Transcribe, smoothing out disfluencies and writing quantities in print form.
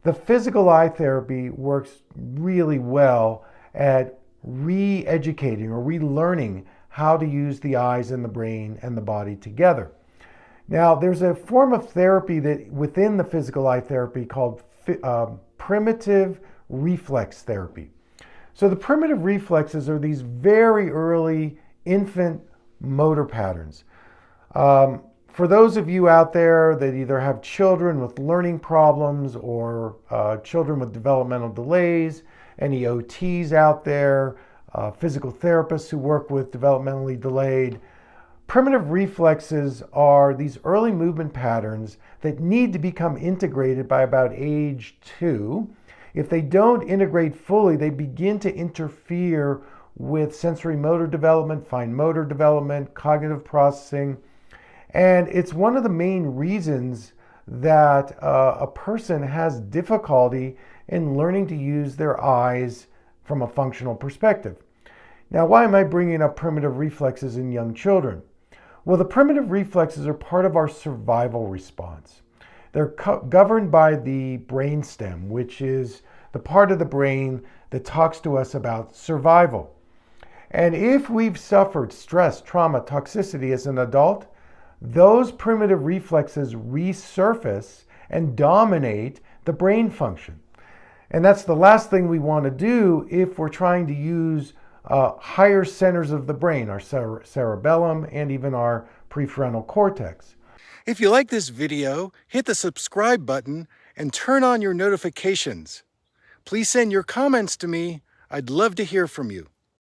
The physical eye therapy works really well at re-educating or relearning how to use the eyes and the brain and the body together. Now, there's a form of therapy that within the physical eye therapy called primitive reflex therapy. So the primitive reflexes are these very early infant motor patterns. For those of you out there that either have children with learning problems or children with developmental delays, any OTs out there, physical therapists who work with developmentally delayed, primitive reflexes are these early movement patterns that need to become integrated by about age 2. If they don't integrate fully, they begin to interfere with sensory motor development, fine motor development, cognitive processing. And it's one of the main reasons that a person has difficulty in learning to use their eyes from a functional perspective. Now, why am I bringing up primitive reflexes in young children? Well, the primitive reflexes are part of our survival response. They're governed by the brainstem, which is the part of the brain that talks to us about survival. And if we've suffered stress, trauma, toxicity as an adult, those primitive reflexes resurface and dominate the brain function. And that's the last thing we want to do if we're trying to use higher centers of the brain, our cerebellum and even our prefrontal cortex. If you like this video, hit the subscribe button and turn on your notifications. Please send your comments to me. I'd love to hear from you.